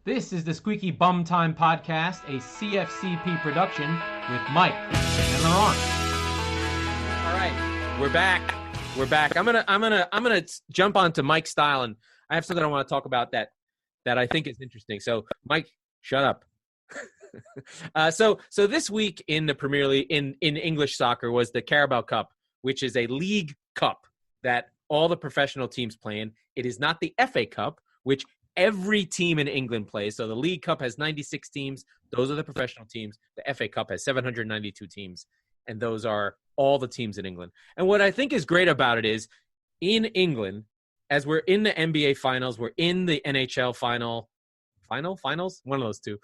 This is the Squeaky Bum Time Podcast, a CFCP production with Mike and Laurent. All right, we're back. I'm gonna jump onto Mike's style, and I have something I want to talk about that I think is interesting. So, Mike, shut up. So this week in the Premier League in English soccer was the Carabao Cup, which is a league cup that all the professional teams play in. It is not the FA Cup, which every team in England plays. So the League Cup has 96 teams. Those are the professional teams. The FA Cup has 792 teams. And those are all the teams in England. And what I think is great about it is in England, as we're in the NBA finals, we're in the NHL finals, one of those two.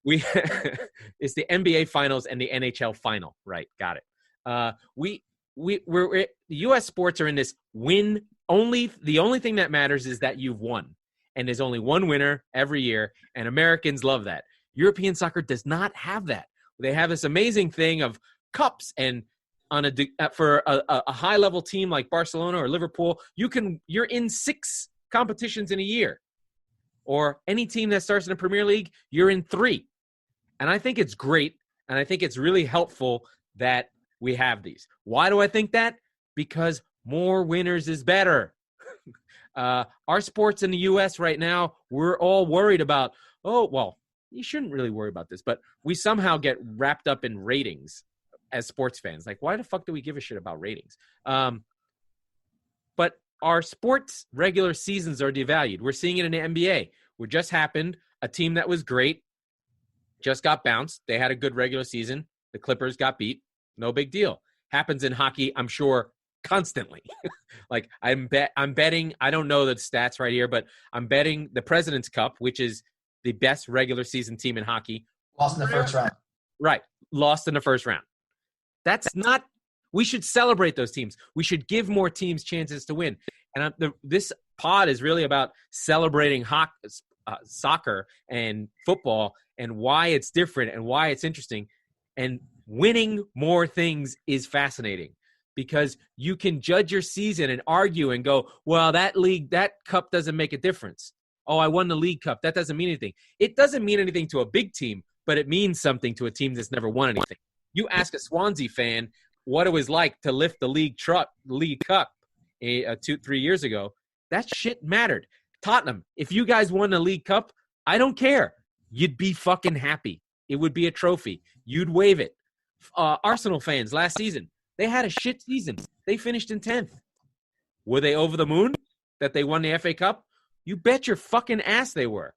It's the NBA finals and the NHL final. Right. Got it. The U.S. sports are in this win only. The only thing that matters is that you've won. And there's only one winner every year, and Americans love that. European soccer does not have that. They have this amazing thing of cups, and for a high-level team like Barcelona or Liverpool, you're in 6 competitions in a year. Or any team that starts in the Premier League, you're in 3. And I think it's great, and I think it's really helpful that we have these. Why do I think that? Because more winners is better. Our sports in the U.S. right now, we're all worried about, you shouldn't really worry about this, but we somehow get wrapped up in ratings as sports fans. Like, why the fuck do we give a shit about ratings? But our sports regular seasons are devalued. We're seeing it in the NBA. What just happened, a team that was great just got bounced. They had a good regular season. The Clippers got beat. No big deal. Happens in hockey, I'm sure, constantly. Like I'm betting, I don't know the stats right here, but I'm betting the President's Cup, which is the best regular season team in hockey. Lost in the first round. Right. Lost in the first round. We should celebrate those teams. We should give more teams chances to win. And this pod is really about celebrating soccer and football and why it's different and why it's interesting. And winning more things is fascinating. Because you can judge your season and argue and go, well, that cup doesn't make a difference. Oh, I won the League Cup. That doesn't mean anything. It doesn't mean anything to a big team, but it means something to a team that's never won anything. You ask a Swansea fan what it was like to lift the League Cup 2-3 years ago. That shit mattered. Tottenham, if you guys won the League Cup, I don't care. You'd be fucking happy. It would be a trophy. You'd wave it. Arsenal fans last season, they had a shit season. They finished in 10th. Were they over the moon that they won the FA Cup? You bet your fucking ass they were.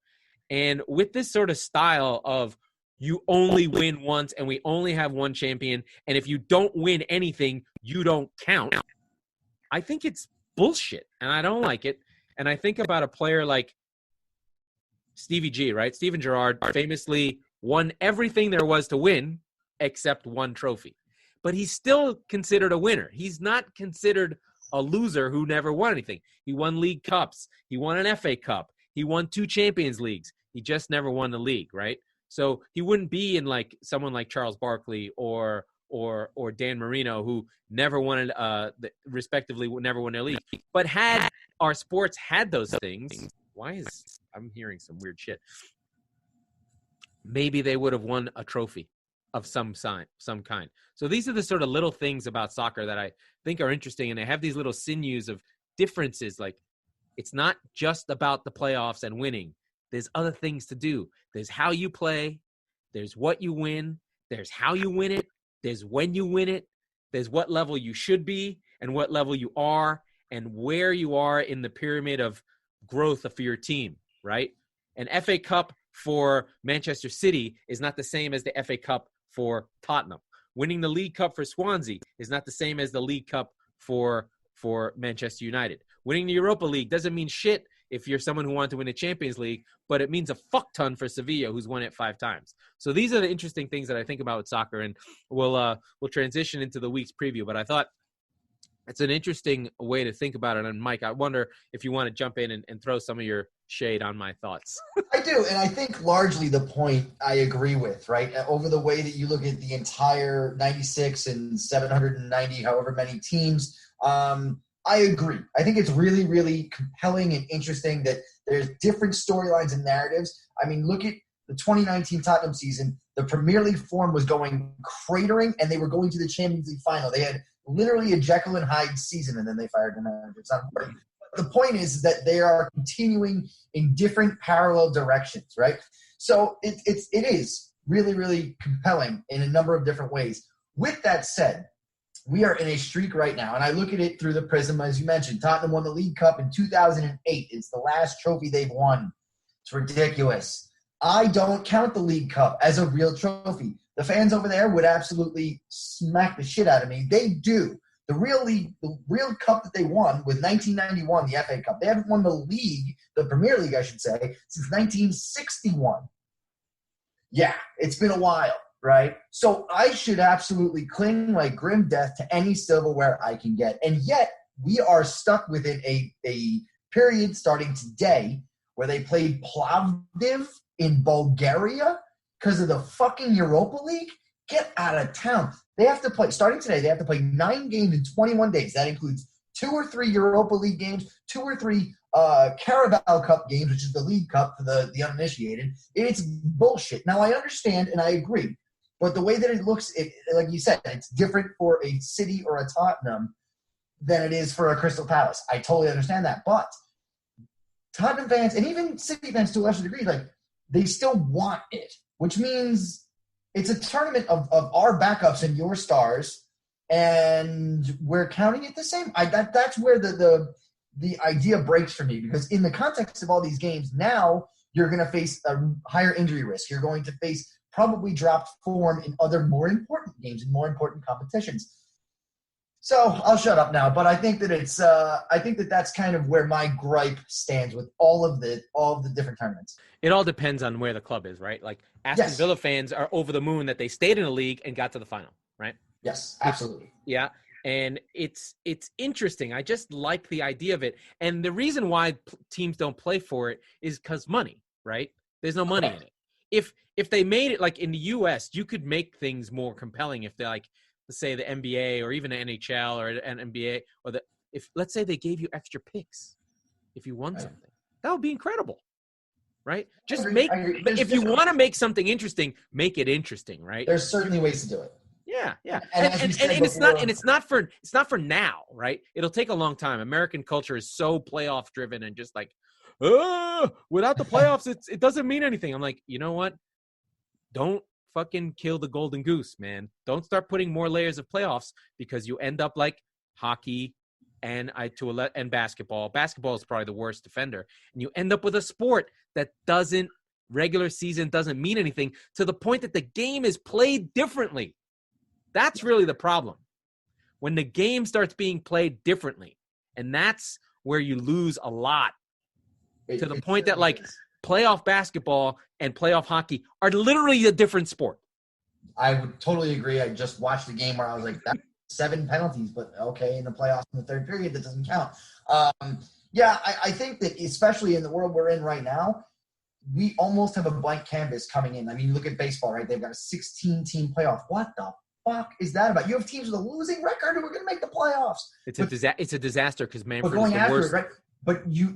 And with this sort of style of you only win once and we only have one champion, and if you don't win anything, you don't count, I think it's bullshit, and I don't like it. And I think about a player like Stevie G, right? Steven Gerrard famously won everything there was to win except one trophy. But he's still considered a winner. He's not considered a loser who never won anything. He won League Cups. He won an FA Cup. He won 2 Champions Leagues. He just never won the league, right? So he wouldn't be in like someone like Charles Barkley or Dan Marino, who never won respectively never won their league. But had our sports had those things, I'm hearing some weird shit. Maybe they would have won a trophy of some kind. So these are the sort of little things about soccer that I think are interesting, and they have these little sinews of differences. Like, it's not just about the playoffs and winning. There's other things to do. There's how you play. There's what you win. There's how you win it. There's when you win it. There's what level you should be and what level you are and where you are in the pyramid of growth for your team, right? An FA Cup for Manchester City is not the same as the FA Cup for Tottenham. Winning the League Cup for Swansea is not the same as the League Cup for Manchester United. Winning the Europa League doesn't mean shit if you're someone who wanted to win the Champions League, but it means a fuck ton for Sevilla, who's won it 5 times. So these are the interesting things that I think about with soccer, and we'll transition into the week's preview. But I thought it's an interesting way to think about it. And Mike, I wonder if you want to jump in and throw some of your shade on my thoughts. I do, and I think largely the point I agree with, right? Over the way that you look at the entire 96 and 790, however many teams, I agree. I think it's really, really compelling and interesting that There's different storylines and narratives. I mean, look at the 2019 Tottenham season. The Premier League form was going cratering, and they were going to the Champions League final. They had literally a Jekyll and Hyde season, and then they fired the manager. It's not important. But the point is that they are continuing in different parallel directions, right? So it is really, really compelling in a number of different ways. With that said, we are in a streak right now, and I look at it through the prism, as you mentioned. Tottenham won the League Cup in 2008. It's the last trophy they've won. It's ridiculous. I don't count the League Cup as a real trophy. The fans over there would absolutely smack the shit out of me. They do. The real cup that they won was 1991, the FA Cup. They haven't won the league, the Premier League, I should say, since 1961. Yeah, it's been a while, right? So I should absolutely cling like grim death to any silverware I can get. And yet we are stuck within a period starting today where they played Plovdiv in Bulgaria because of the fucking Europa League. Get out of town. They have to play, starting today, they have to play 9 games in 21 days. That includes 2 or 3 Europa League games, 2 or 3 Carabao Cup games, which is the League Cup for the uninitiated. It's bullshit. Now, I understand and I agree. But the way that it looks, like you said, it's different for a City or a Tottenham than it is for a Crystal Palace. I totally understand that. But Tottenham fans, and even City fans to a lesser degree, like, they still want it, which means it's a tournament of our backups and your stars, and we're counting it the same. That's where the idea breaks for me, because in the context of all these games, now you're going to face a higher injury risk. You're going to face probably dropped form in other more important games and more important competitions. So I'll shut up now, but I think that it's I think that that's kind of where my gripe stands with all of the different tournaments. It all depends on where the club is, right? Like Aston Villa fans are over the moon that they stayed in a league and got to the final, right? Yes, absolutely. Yeah, and it's interesting. I just like the idea of it, and the reason why teams don't play for it is because money, right? There's no money in it. If they made it like in the U.S., you could make things more compelling if they like. Let's say the NBA or even the NHL or an NBA, or if let's say they gave you extra picks if you won something, that would be incredible, right? Just if you want to make something interesting, make it interesting, right? There's certainly ways to do it. Yeah. And it's not for now, right? It'll take a long time. American culture is so playoff driven and just like, without the playoffs, it doesn't mean anything. I'm like, you know what? Don't fucking kill the golden goose, man. Don't start putting more layers of playoffs, because you end up like hockey and basketball. Basketball is probably the worst defender. And you end up with a sport that regular season doesn't mean anything, to the point that the game is played differently. That's really the problem. When the game starts being played differently, and that's where you lose a lot, to the point that like playoff basketball and playoff hockey are literally a different sport. I would totally agree. I just watched the game where I was like, that's 7 penalties, but okay, in the playoffs in the third period, that doesn't count. I think that especially in the world we're in right now, we almost have a blank canvas coming in. I mean, look at baseball, right? They've got a 16-team playoff. What the fuck is that about? You have teams with a losing record who are going to make the playoffs. It's a disaster because Manfred is the worst. Right? But you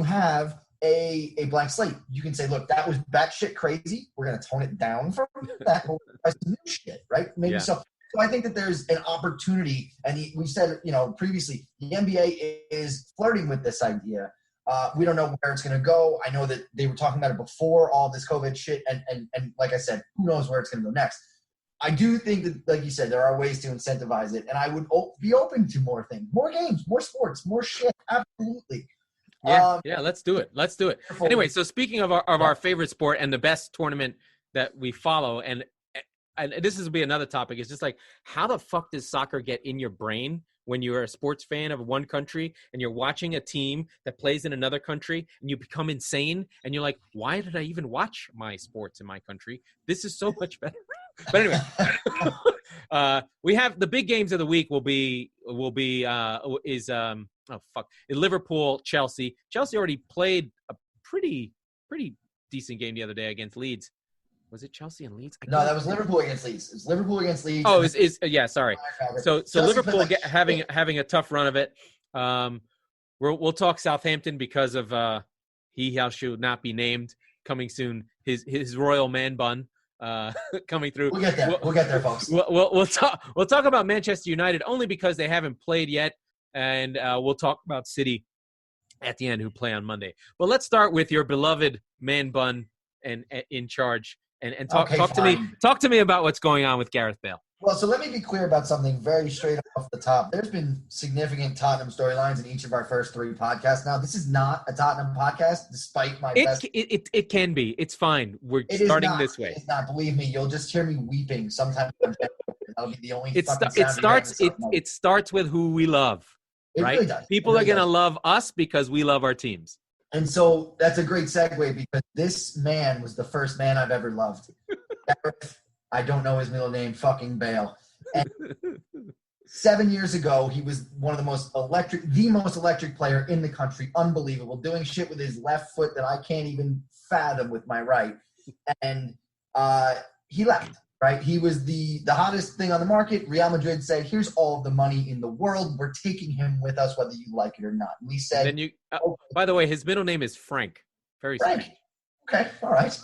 have a blank slate. You can say, look, that was batshit crazy. We're going to tone it down from that. That's new shit, right? Maybe so. So I think that there's an opportunity, and we said, previously, the NBA is flirting with this idea. We don't know where it's going to go. I know that they were talking about it before all this COVID shit, and like I said, who knows where it's going to go next. I do think that, like you said, there are ways to incentivize it, and I would be open to more things, more games, more sports, more shit. Absolutely. Yeah, let's do it. Anyway, so speaking of our favorite sport and the best tournament that we follow, and this will be another topic, it's just like, how the fuck does soccer get in your brain when you're a sports fan of one country and you're watching a team that plays in another country and you become insane and you're like, why did I even watch my sports in my country? This is so much better. But anyway, we have the big games of the week Liverpool, Chelsea. Chelsea already played a pretty decent game the other day against Leeds. Was it Chelsea and Leeds? No, that was Liverpool against Leeds. It's Liverpool against Leeds. Oh, yeah, sorry. So Liverpool having a tough run of it. We'll talk Southampton because of he shall not be named, coming soon. His royal man bun coming through. We'll get there. We'll get there, folks. We'll talk about Manchester United only because they haven't played yet, and we'll talk about City at the end, who play on Monday. But let's start with your beloved man bun and in charge, and talk to me about what's going on with Gareth Bale. Well, so let me be clear about something very straight off the top. There's been significant Tottenham storylines in each of our first 3 podcasts. Now, this is not a Tottenham podcast, despite my best. It can be. It's fine. We're starting this way. It's not. Believe me, you'll just hear me weeping sometimes. That'll be the only. It starts with who we love. It right? really does. People are going to love us because we love our teams. And so that's a great segue because this man was the first man I've ever loved. I don't know his middle name, fucking Bale. And 7 years ago, he was one of the most electric player in the country. Unbelievable. Doing shit with his left foot that I can't even fathom with my right. And he left, right? He was the hottest thing on the market. Real Madrid said, here's all of the money in the world. We're taking him with us, whether you like it or not. We said. And then by the way, his middle name is Frank. Very Frank. strange. Okay, all right.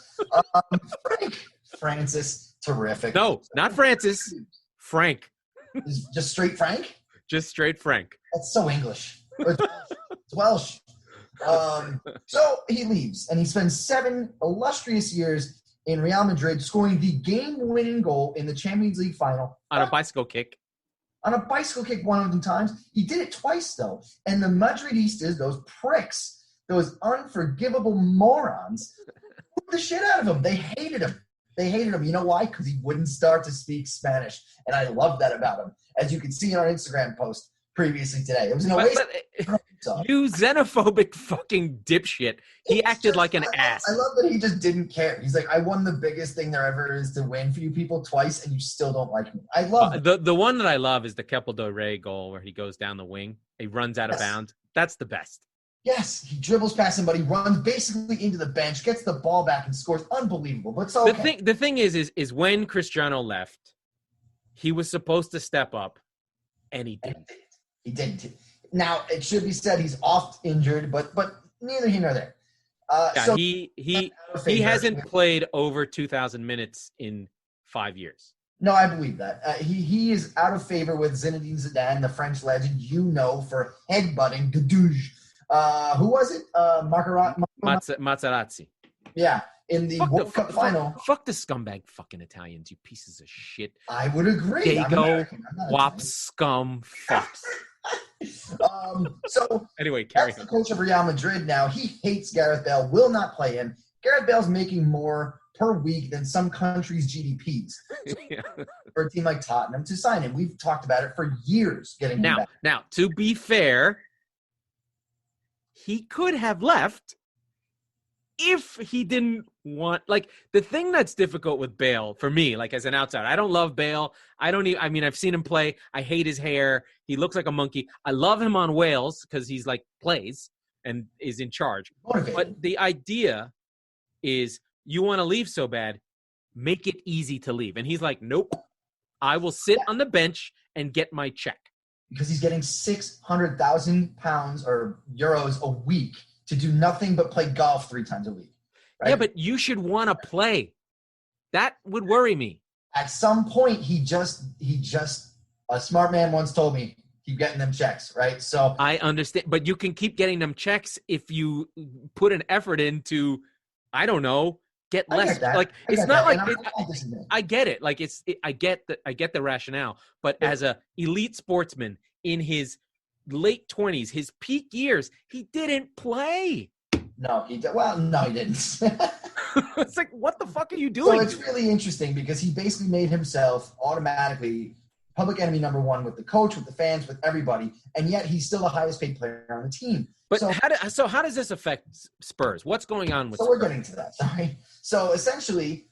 Francis. Terrific. No, not Francis. Frank. Just straight Frank? Just straight Frank. That's so English. It's Welsh. So he leaves, and he spends 7 illustrious years in Real Madrid, scoring the game-winning goal in the Champions League final. On a bicycle kick. On a bicycle kick one of them times. He did it twice, though. And the Madridistas, those pricks, those unforgivable morons, put the shit out of him. They hated him. You know why? Because he wouldn't start to speak Spanish. And I love that about him. As you can see in our Instagram post previously today. It was an waste. You xenophobic fucking dipshit. He acted like an ass. I love that he just didn't care. He's like, I won the biggest thing there ever is to win for you people twice, and you still don't like me. I love it. The one that I love is the Keppel Doré goal where he goes down the wing. He runs out of bounds. That's the best. Yes, he dribbles past somebody, runs basically into the bench, gets the ball back, and scores. Unbelievable. But so okay. The thing is when Cristiano left, he was supposed to step up, and he didn't. He didn't. Now it should be said he's oft injured, but neither here nor there. So he hasn't played over 2,000 minutes in 5 years. No, I believe that. He is out of favor with Zinedine Zidane, the French legend, for headbutting Gadouge. Who was it? Materazzi. Yeah, in the World Cup final. Fuck the scumbag fucking Italians, you pieces of shit. I would agree. Dago, wop, scum, fucks. So anyway, carry that's the coach of Real Madrid now. He hates Gareth Bale, will not play him. Gareth Bale's making more per week than some countries' GDPs for a team like Tottenham to sign him. We've talked about it for years getting him back. Now, to be fair, he could have left if he didn't want, like, the thing that's difficult with Bale for me, like as an outsider, I don't love Bale. I've seen him play. I hate his hair. He looks like a monkey. I love him on Wales because he's like plays and is in charge. Motivated. But the idea is you want to leave so bad, make it easy to leave. And he's like, nope, I will sit on the bench and get my check. Because he's getting £600,000 or euros a week to do nothing but play golf 3 times a week. Right? Yeah, but you should want to play. That would worry me. At some point, he just a smart man once told me, keep getting them checks, right? So I understand, but you can keep getting them checks if you put an effort into, I don't know, get less. Like it's not like I get it. Like I get the rationale, but as a elite sportsman in his late 20s, his peak years, he didn't play. No, he did. Well, no, he didn't. It's like, what the fuck are you doing? So it's really interesting because he basically made himself automatically public enemy number 1 with the coach, with the fans, with everybody, and yet he's still the highest paid player on the team. But how does this affect Spurs? What's going on with Spurs? So we're getting to that, sorry. So essentially,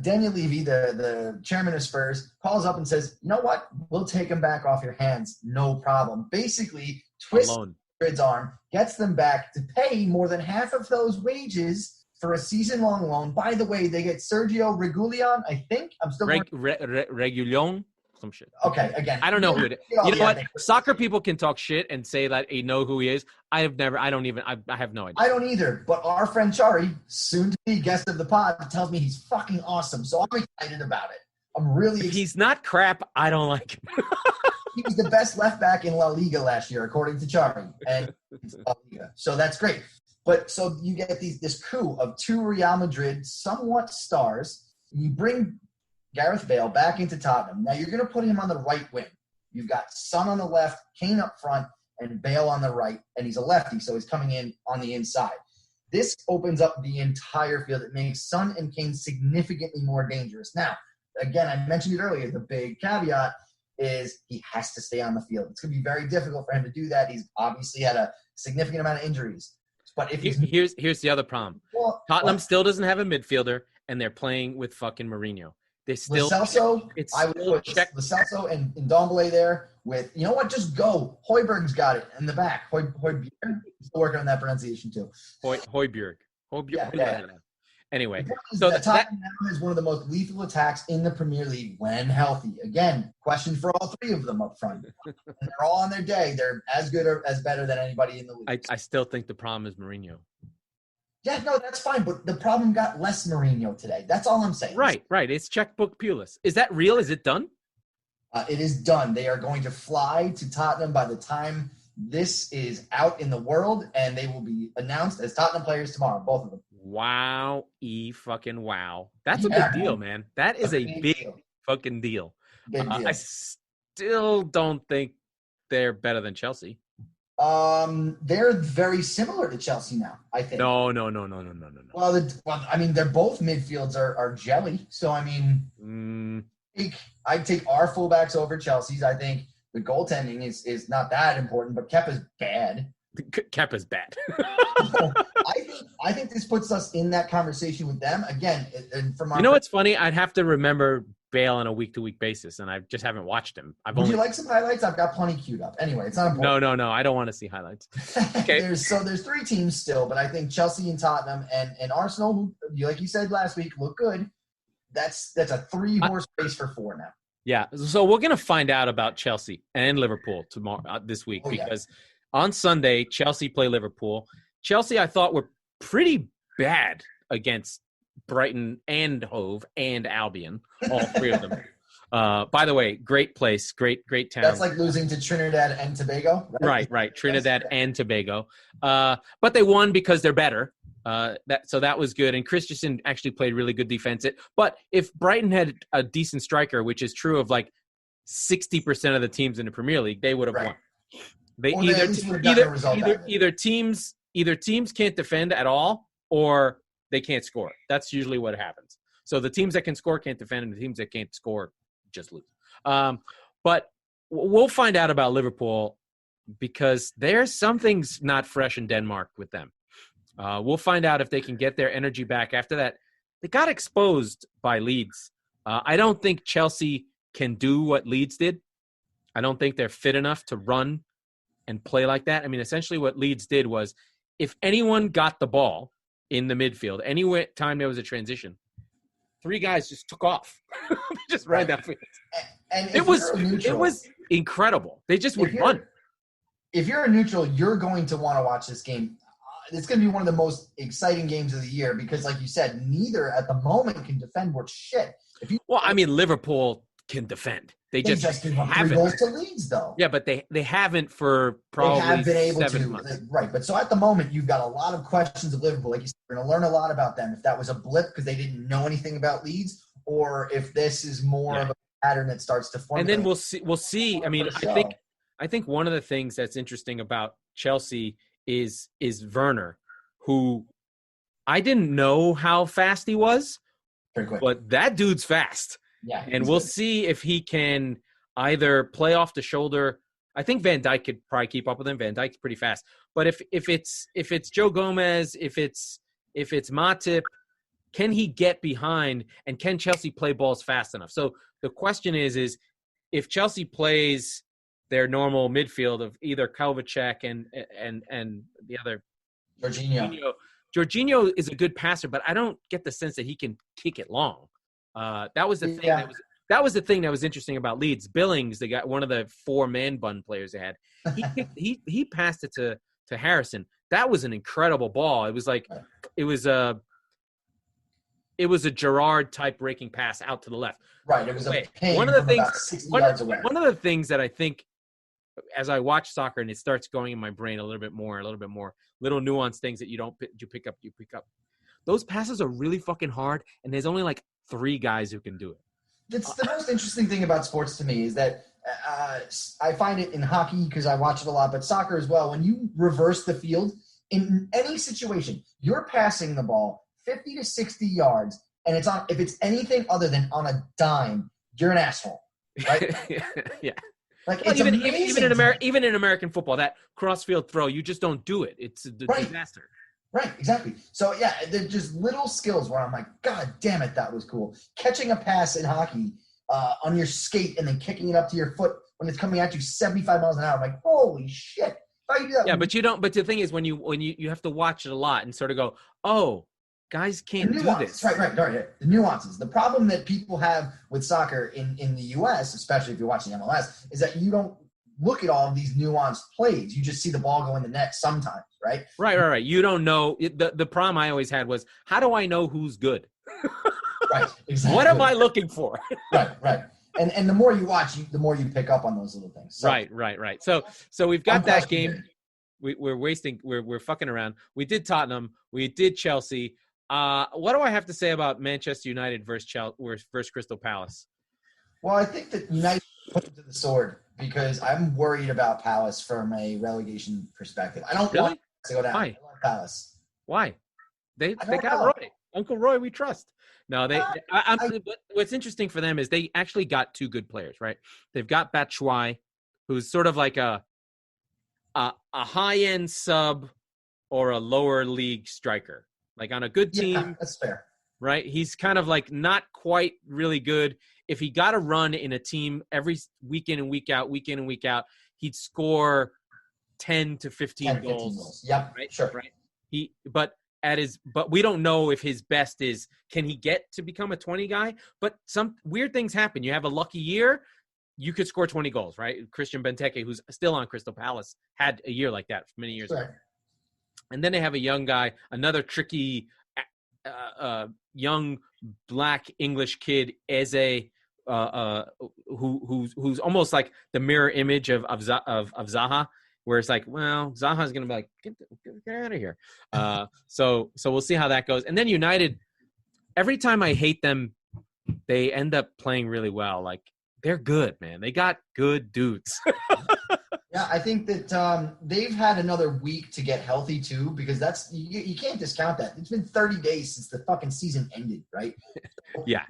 Daniel Levy, the chairman of Spurs, calls up and says, you know what? We'll take him back off your hands. No problem. Basically, twists Madrid's arm, gets them back to pay more than half of those wages for a season-long loan. By the way, they get Sergio Reguilon, I think. I'm still Reguilon? some shit. Okay, again, I don't know who it is. You know what? Soccer people can talk shit and say that they know who he is. I have no idea. I don't either. But our friend Chari, soon to be guest of the pod, tells me he's fucking awesome. So I'm excited about it. I'm really excited. If he's not crap, I don't like him. He was the best left back in La Liga last year, according to Chari. And La Liga. So that's great. But so you get this coup of two Real Madrid somewhat stars. You bring Gareth Bale back into Tottenham. Now you're going to put him on the right wing. You've got Son on the left, Kane up front, and Bale on the right. And he's a lefty, so he's coming in on the inside. This opens up the entire field. It makes Son and Kane significantly more dangerous. Now, again, I mentioned it earlier. The big caveat is he has to stay on the field. It's going to be very difficult for him to do that. He's obviously had a significant amount of injuries. But if here's the other problem. Tottenham still doesn't have a midfielder, and they're playing with fucking Mourinho. They still Lo Celso and Ndombele there with, you know what, just go. Højbjerg's got it in the back. Højbjerg. Still working on that pronunciation too. Højbjerg. Yeah. Anyway, so Tottenham now is one of the most lethal attacks in the Premier League when healthy. Again, question for all three of them up front. And they're all on their day. They're as good or as better than anybody in the league. I still think the problem is Mourinho. Yeah, no, that's fine. But the problem got less Mourinho today. That's all I'm saying. Right. It's checkbook Pulis. Is that real? Is it done? It is done. They are going to fly to Tottenham by the time this is out in the world, and they will be announced as Tottenham players tomorrow, both of them. Wow. Fucking wow. That's a big deal, man. That is a big fucking deal. Big deal. I still don't think they're better than Chelsea. They're very similar to Chelsea now, I think. No. Well, I mean, they're both midfields are jelly. So, I mean, I'd take our fullbacks over Chelsea's. I think the goaltending is not that important, but Kepa's bad. Kepa's bad. I think this puts us in that conversation with them again. And from our what's funny? I'd have to remember Bale on a week-to-week basis, and I just haven't watched him. Would you like some highlights? I've got plenty queued up. Anyway, it's not important. No. I don't want to see highlights. Okay. There's three teams still, but I think Chelsea and Tottenham and Arsenal, who, like you said last week, look good. That's a 3-horse race for 4 now. Yeah. So we're gonna find out about Chelsea and Liverpool tomorrow this week because on Sunday Chelsea play Liverpool. Chelsea, I thought, were pretty bad against Brighton and Hove and Albion, all three of them. By the way, great place, great town. That's like losing to Trinidad and Tobago, right? Right, Trinidad and Tobago. But they won because they're better. So that was good. And Christensen actually played really good defense. But if Brighton had a decent striker, which is true of like 60% of the teams in the Premier League, they would have won. Either teams can't defend at all, or they can't score. That's usually what happens. So the teams that can score can't defend, and the teams that can't score just lose. But we'll find out about Liverpool because there's something's not fresh in Denmark with them. We'll find out if they can get their energy back after that. They got exposed by Leeds. I don't think Chelsea can do what Leeds did. I don't think they're fit enough to run and play like that. I mean, essentially what Leeds did was if anyone got the ball in the midfield, any time there was a transition, 3 guys just took off. Just ran that field. And it was incredible. They just would run. If you're a neutral, you're going to want to watch this game. It's going to be one of the most exciting games of the year because, like you said, neither at the moment can defend worth shit. Liverpool can defend. They just did 3 goals to Leeds, though. Yeah, but they haven't for probably 7 months. Right, but so at the moment, you've got a lot of questions of Liverpool. Like you said, we're going to learn a lot about them. If that was a blip because they didn't know anything about Leeds, or if this is more of a pattern that starts to form. And then we'll see. I mean, I think one of the things that's interesting about Chelsea is Werner, who I didn't know how fast he was, but that dude's fast. Yeah, and we'll see if he can either play off the shoulder. I think Van Dijk could probably keep up with him. Van Dijk's pretty fast. But if it's Joe Gomez, if it's Matip, can he get behind and can Chelsea play balls fast enough? So the question is if Chelsea plays their normal midfield of either Kovacic and the other Jorginho is a good passer, but I don't get the sense that he can kick it long. That was the thing that was the thing that was interesting about Leeds. Billings, they got one of the 4 man bun players they had. He passed it to Harrison. That was an incredible ball. It was like it was a Gerrard type breaking pass out to the left. Right. It was a ping one of the from things, about 60 yards away. One of the things that I think, as I watch soccer and it starts going in my brain a little bit more, little nuanced things that you pick up. Those passes are really fucking hard, and there's only like 3 guys who can do it. That's the most interesting thing about sports to me is that I find it in hockey because I watch it a lot, but soccer as well. When you reverse the field in any situation, you're passing the ball 50 to 60 yards, and if it's anything other than on a dime, you're an asshole, right? Yeah. Like well, it's even in American football, that cross-field throw, you just don't do it. It's a disaster. Right, exactly. So, yeah, they're just little skills where I'm like, God damn it, that was cool. Catching a pass in hockey on your skate and then kicking it up to your foot when it's coming at you 75 miles an hour. I'm like, holy shit. How do you do that? Yeah, but you don't. But the thing is, when you have to watch it a lot and sort of go, oh, guys can't do this. Right. The nuances. The problem that people have with soccer in the U.S., especially if you're watching MLS, is that you don't look at all of these nuanced plays. You just see the ball go in the net sometimes, right? Right. You don't know. The problem I always had was, how do I know who's good? Right, exactly. What am I looking for? Right. And the more you watch, the more you pick up on those little things. So, right. So we've got that game. We're fucking around. We did Tottenham. We did Chelsea. What do I have to say about Manchester United versus Crystal Palace? Well, I think that United put them to the sword because I'm worried about Palace from a relegation perspective. I don't want to go down. Why? I want Palace. Why? They got Roy. Uncle Roy, we trust. No, what's interesting for them is they actually got 2 good players, right? They've got Batshuayi, who's sort of like a high-end sub or a lower league striker. Like on a good team. Yeah, that's fair. Right? He's kind of like not quite really good. If he got a run in a team every week in and week out, he'd score 10 to 15 goals. Yep, right? Sure. Right? But we don't know if his best is, can he get to become a 20 guy? But some weird things happen. You have a lucky year, you could score 20 goals, right? Christian Benteke, who's still on Crystal Palace, had a year like that many years ago. And then they have a young guy, another tricky young black English kid, Eze, who's almost like the mirror image of Zaha, where it's like, well, Zaha's going to be like, get out of here. So we'll see how that goes. And then United, every time I hate them, they end up playing really well. Like, they're good, man. They got good dudes. Yeah, I think that they've had another week to get healthy too, because that's you can't discount that. It's been 30 days since the fucking season ended, right? Yeah.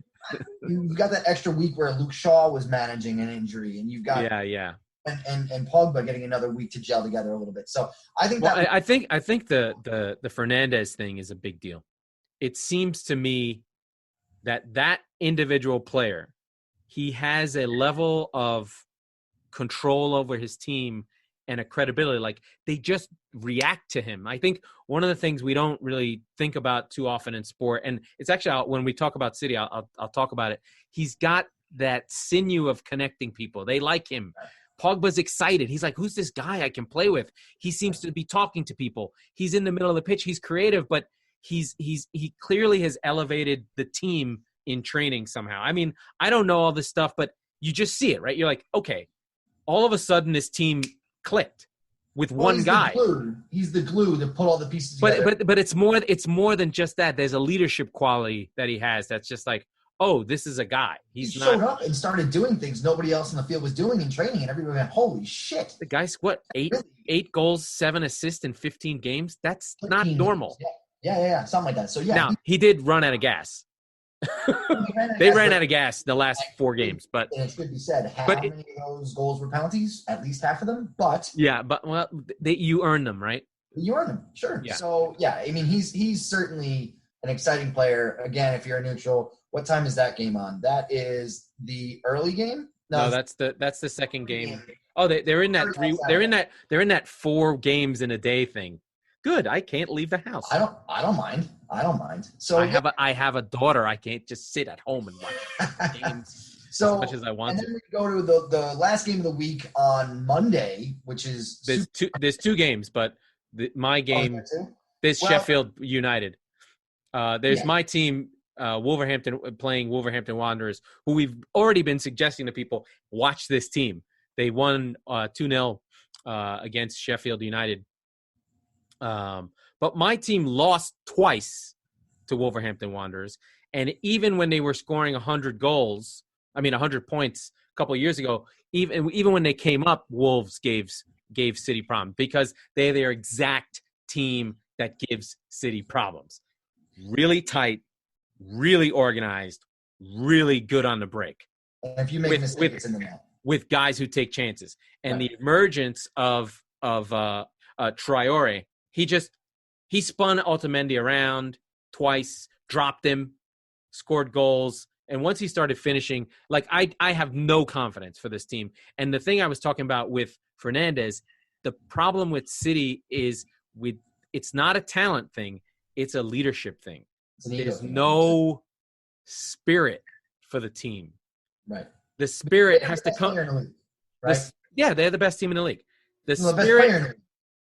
You've got that extra week where Luke Shaw was managing an injury, and you've got and Pogba getting another week to gel together a little bit. So I think I think the Fernandez thing is a big deal. It seems to me that individual player, he has a level of control over his team and a credibility. Like, they just react to him. I think one of the things we don't really think about too often in sport, and it's actually when we talk about City, I'll talk about it. He's got that sinew of connecting people. They like him. Pogba's excited. He's like, who's this guy I can play with? He seems to be talking to people. He's in the middle of the pitch. He's creative, but he clearly has elevated the team in training somehow. I mean, I don't know all this stuff, but you just see it, right? You're like, okay, all of a sudden this team clicked with one guy. He's the glue to put all the pieces together. But it's more than just that. There's a leadership quality that he has that's just like, oh, this is a guy. He showed up and started doing things nobody else in the field was doing in training, and everybody went, holy shit. The guy's, what, eight goals, 7 assists in 15 games? That's not normal. Yeah, something like that. So, yeah. Now, he did run out of gas. They ran out of gas in the last 4 games, but and it should be said, many of those goals were penalties? At least half of them, but you earn them, right? You earn them, sure. Yeah. So I mean, he's certainly an exciting player. Again, if you're a neutral, what time is that game on? That is the early game. No, that's the second game. Oh, they're in that 3. They're in that 4 games in a day thing. Good. I can't leave the house. I don't mind. So I have a daughter. I can't just sit at home and watch games. So, as much as I want and to. then we go to the last game of the week on Monday, which is There's two games, but my game this Sheffield United. There's my team, Wolverhampton, playing Wolverhampton Wanderers, who we've already been suggesting to people, watch this team. They won 2-0 against Sheffield United. But my team lost twice to Wolverhampton Wanderers. And even when they were scoring 100 points a couple of years ago, even when they came up, Wolves gave City problems because they're their exact team that gives City problems. Really tight, really organized, really good on the break. And if you make a mistake, it's in the net. With guys who take chances. And the emergence of Traore, he spun Otamendi around twice, dropped him, scored goals. And once he started finishing, I have no confidence for this team. And the thing I was talking about with Fernandes, the problem with City is it's not a talent thing. It's a leadership thing. There's no spirit for the team. Right. The spirit has to come. League, right? They're the best team in the league. The best player in the league.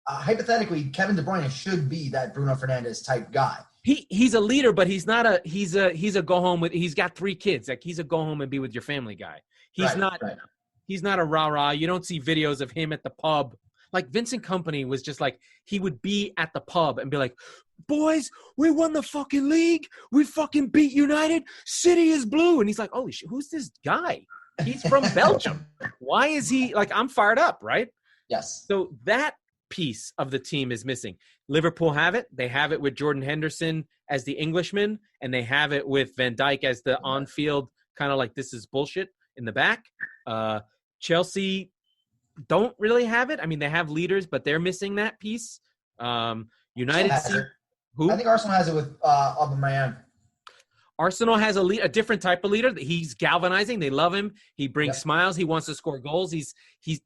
Hypothetically, Kevin De Bruyne should be that Bruno Fernandes type guy. He's a leader, but he's not a he's a go home with. He's got 3 kids. Like, he's a go home and be with your family guy. He's not a rah-rah. You don't see videos of him at the pub. Like, Vincent Kompany was just like, he would be at the pub and be like, boys, we won the fucking league. We fucking beat United. City is blue. And he's like, holy shit, who's this guy? He's from Belgium. Why is he like, I'm fired up, right? Yes. So that piece of the team is missing. Liverpool have it. They have it with Jordan Henderson as the Englishman, and they have it with Van Dijk as the on-field kind of like, this is bullshit in the back. Chelsea don't really have it. I mean, they have leaders, but they're missing that piece. United, who? I think Arsenal has it with Aubameyang. Arsenal has a different type of leader. He's galvanizing. They love him. He brings smiles. He wants to score goals.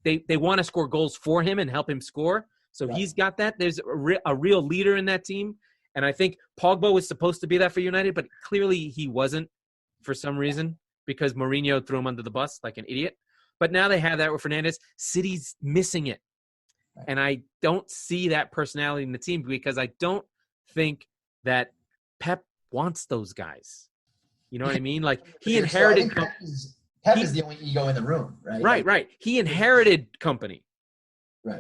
They want to score goals for him and help him score. So he's got that. There's a real leader in that team. And I think Pogba was supposed to be that for United, but clearly he wasn't for some reason because Mourinho threw him under the bus like an idiot. But now they have that with Fernandes. City's missing it. And I don't see that personality in the team because I don't think that Pep wants those guys. You know what I mean? Like, he inherited. Pep is the only ego in the room, right? Right. He inherited Kompany.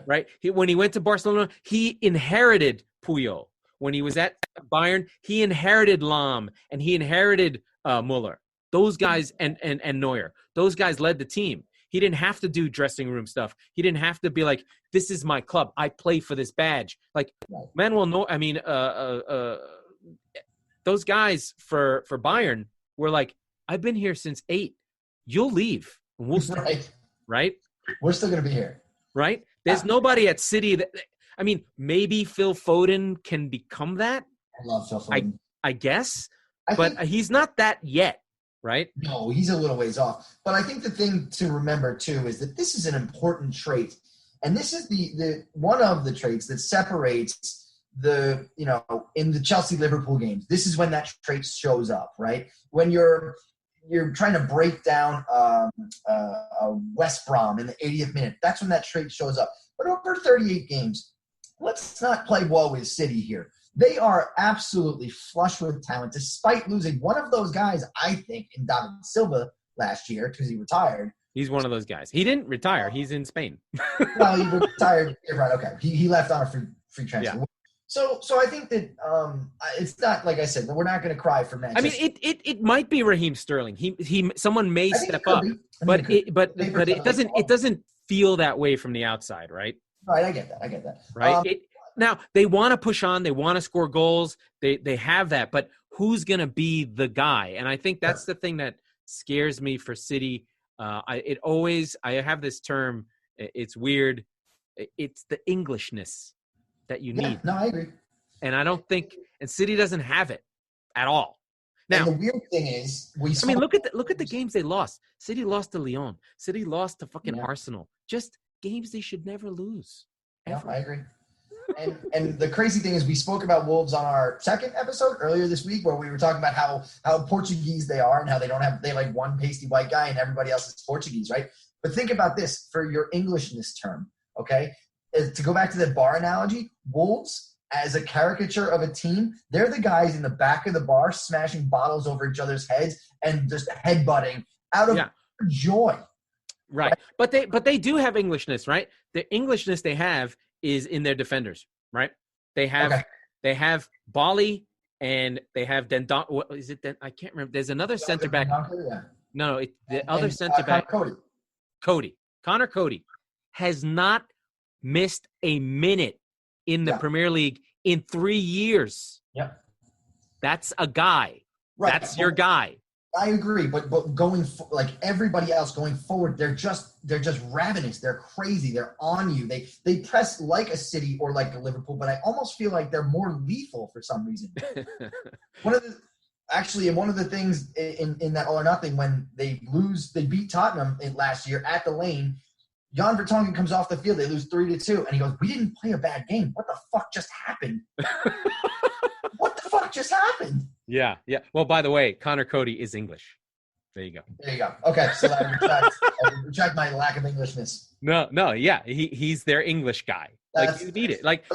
Right. When he went to Barcelona, he inherited Puyol. When he was at Bayern, he inherited Lahm and he inherited Muller. Those guys and Neuer. Those guys led the team. He didn't have to do dressing room stuff. He didn't have to be like, this is my club. I play for this badge. Like, Manuel Neuer, I mean, those guys for Bayern were like, I've been here since 8. You'll leave. And we'll start. Right? We're still going to be here. Right? There's nobody at City that – I mean, maybe Phil Foden can become that. I love Phil Foden. I guess. But he's not that yet. Right? No, he's a little ways off. But I think the thing to remember, too, is that this is an important trait. And this is the one of the traits that separates in the Chelsea-Liverpool games. This is when that trait shows up, right? When you're trying to break down West Brom in the 80th minute. That's when that trait shows up. But over 38 games, let's not play ball with City here. They are absolutely flush with talent, despite losing one of those guys, I think, in David Silva last year because he retired. He's one of those guys. He didn't retire. He's in Spain. Well, he retired. Right, okay. He left on a free transfer. Yeah. So I think that it's not, like I said, we're not going to cry for Manchester. I mean, it might be Raheem Sterling. Someone may step up, but it doesn't feel that way from the outside, right? Right, I get that. Right. Now, they want to push on. They want to score goals. They have that. But who's going to be the guy? And I think that's the thing that scares me for City. I have this term. It's weird. It's the Englishness that you need. No, I agree. And I don't think – and City doesn't have it at all. Now, and the weird thing is look at the games they lost. City lost to Lyon. City lost to fucking Arsenal. Just games they should never lose. Ever. No, I agree. And the crazy thing is, we spoke about Wolves on our second episode earlier this week, where we were talking about how Portuguese they are and how they have like one pasty white guy and everybody else is Portuguese, right? But think about this for your Englishness term, okay? To go back to the bar analogy, Wolves, as a caricature of a team, they're the guys in the back of the bar smashing bottles over each other's heads and just headbutting out of joy. Right. But they do have Englishness, right? The Englishness they have is in their defenders, right? They have Bali and they have Dendon. What is it? I can't remember. There's another center back. No, the other center back. Connor Cody has not missed a minute in the Premier League in 3 years. Yep. That's a guy. Right. That's your guy. I agree, but going like everybody else going forward, they're just ravenous. They're crazy. They're on you. They press like a City or like a Liverpool, but I almost feel like they're more lethal for some reason. One of the things in that All or Nothing, when they beat Tottenham last year at the Lane. Jan Vertonghen comes off the field. They lose 3-2, and he goes, "We didn't play a bad game. What the fuck just happened? What the fuck just happened?" Yeah. Well, by the way, Connor Cody is English. There you go. Okay, so I retract my lack of Englishness. No, yeah, he's their English guy. Like, you need it. Like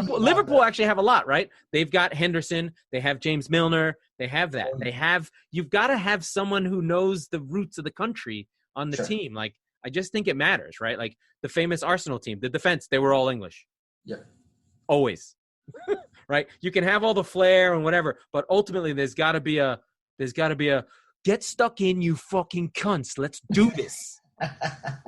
Liverpool actually have a lot, right? They've got Henderson. They have James Milner. They have that. You've got to have someone who knows the roots of the country on the team. Like, I just think it matters, right? Like the famous Arsenal team, the defense, they were all English. Yeah. Always. Right? You can have all the flair and whatever, but ultimately there's got to be a get stuck in, you fucking cunts. Let's do this.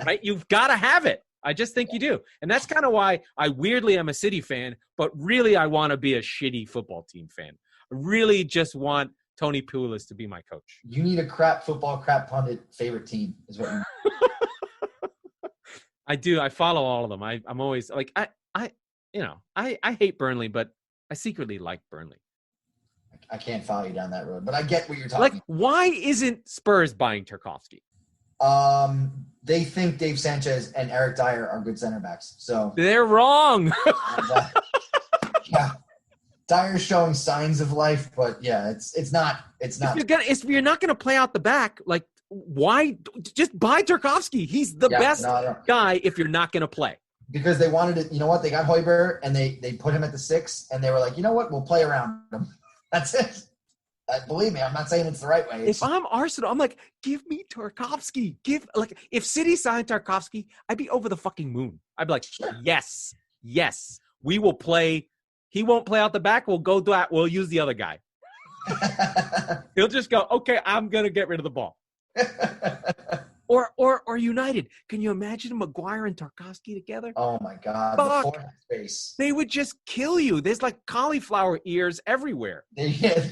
Right? You've got to have it. I just think you do. And that's kind of why I weirdly am a City fan, but really I want to be a shitty football team fan. I really just want Tony Pulis to be my coach. You need a crap football, crap pundit favorite team is what you need. I do. I follow all of them. I'm always like, I hate Burnley, but I secretly like Burnley. I can't follow you down that road, but I get what you're talking about. Like, why isn't Spurs buying Tarkowski? They think Dave Sanchez and Eric Dyer are good center backs. So they're wrong. Yeah. Dyer's showing signs of life, but yeah, it's not. If you're not gonna play out the back, like, why just buy Tarkowski? He's the best guy if you're not gonna play. Because they wanted it. You know what? They got Højbjerg and they put him at the 6, and they were like, you know what? We'll play around him. That's it. Believe me, I'm not saying it's the right way. If I'm Arsenal, I'm like, give me Tarkowski. If City signed Tarkowski, I'd be over the fucking moon. I'd be like, yes, we will play. He won't play out the back. We'll go do that. We'll use the other guy. He'll just go, okay, I'm gonna get rid of the ball. Or United. Can you imagine Maguire and Tarkowski together? Oh my God. The forehead space. They would just kill you. There's like cauliflower ears everywhere. They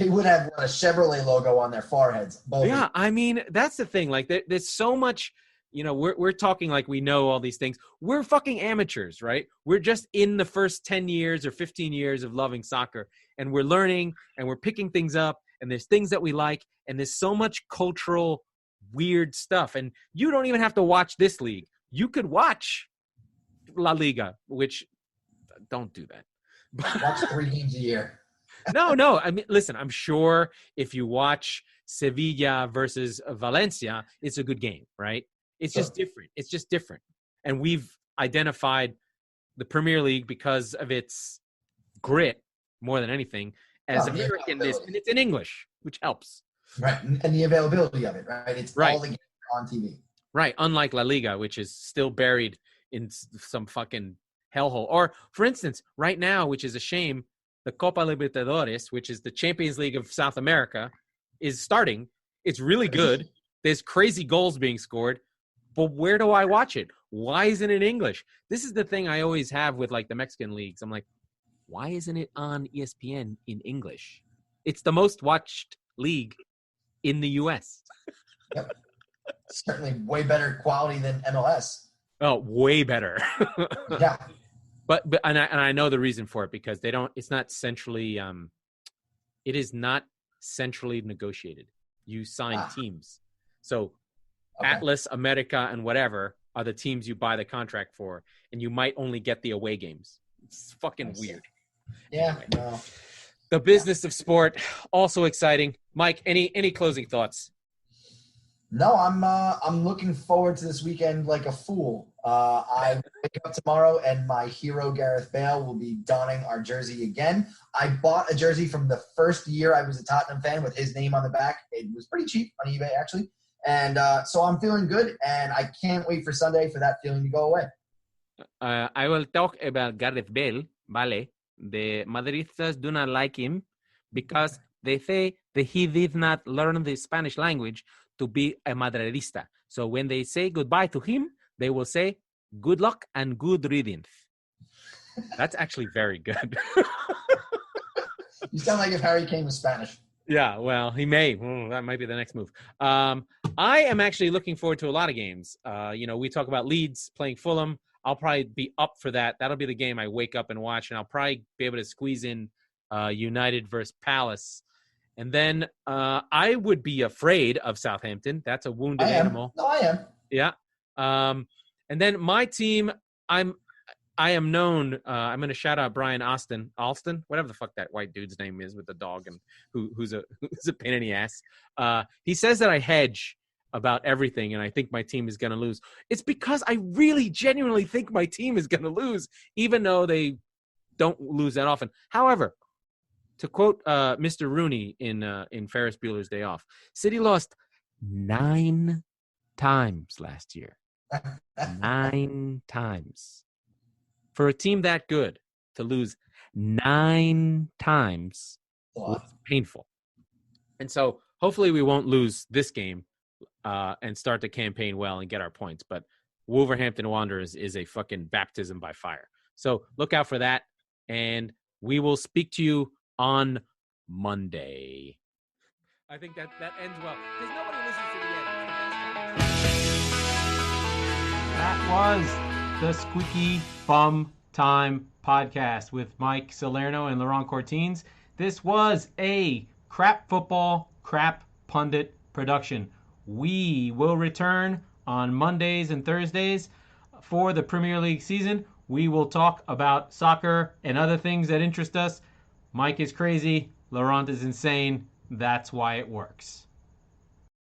would have a Chevrolet logo on their foreheads. Yeah, I mean, that's the thing. Like, there's so much, we're talking like we know all these things. We're fucking amateurs, right? We're just in the first 10 years or 15 years of loving soccer, and we're learning and we're picking things up, and there's things that we like, and there's so much cultural weird stuff. And you don't even have to watch this league. You could watch La Liga, which don't do that. Watch 3 games a year. No. I mean, listen, I'm sure if you watch Sevilla versus Valencia, it's a good game, right? It's just different. It's just different. And we've identified the Premier League because of its grit more than anything as American-ness, and it's in English, which helps. Right, and the availability of it, right? It's all the games on TV. Right, unlike La Liga, which is still buried in some fucking hellhole. Or, for instance, right now, which is a shame, the Copa Libertadores, which is the Champions League of South America, is starting. It's really good. There's crazy goals being scored. But where do I watch it? Why isn't it in English? This is the thing I always have with, like, the Mexican leagues. I'm like, why isn't it on ESPN in English? It's the most watched league in the U.S. Yep. Certainly way better quality than MLS. Oh, way better. Yeah. But I know the reason for it, because it's not centrally it is not centrally negotiated. You sign teams. So Atlas, America, and whatever are the teams you buy the contract for, and you might only get the away games. It's fucking weird. Yeah, Anyway, no. the business of sport, also exciting. Mike, any closing thoughts? No, I'm looking forward to this weekend like a fool. I wake up tomorrow and my hero Gareth Bale will be donning our jersey again. I bought a jersey from the first year I was a Tottenham fan with his name on the back. It was pretty cheap on eBay actually, and so I'm feeling good, and I can't wait for Sunday for that feeling to go away. I will talk about Gareth Bale. Vale, the Madridistas do not like him because they say that he did not learn the Spanish language to be a Madridista. So when they say goodbye to him, they will say good luck and good riddance. That's actually very good. You sound like if Harry Kane was Spanish. Yeah, well, he may. That might be the next move. I am actually looking forward to a lot of games. We talk about Leeds playing Fulham. I'll probably be up for that. That'll be the game I wake up and watch, and I'll probably be able to squeeze in United versus Palace. And then I would be afraid of Southampton. That's a wounded animal. No, I am. Yeah. And then my team, I am known. I'm going to shout out Brian Alston, whatever the fuck that white dude's name is with the dog and who's a pain in the ass. He says that I hedge about everything, and I think my team is going to lose. It's because I really genuinely think my team is going to lose, even though they don't lose that often. However, to quote Mr. Rooney in Ferris Bueller's Day Off, City lost 9 times last year. 9 times. For a team that good to lose 9 times was painful. And so hopefully we won't lose this game and start the campaign well and get our points. But Wolverhampton Wanderers is a fucking baptism by fire. So look out for that. And we will speak to you on Monday. I think that ends well because nobody listens to the end. That was the Squeaky Bum Time Podcast with Mike Salerno and Laurent Cortines. This was a crap football, crap pundit production. We will return on Mondays and Thursdays for the Premier League season. We will talk about soccer and other things that interest us. Mike is crazy. Laurent is insane. That's why it works.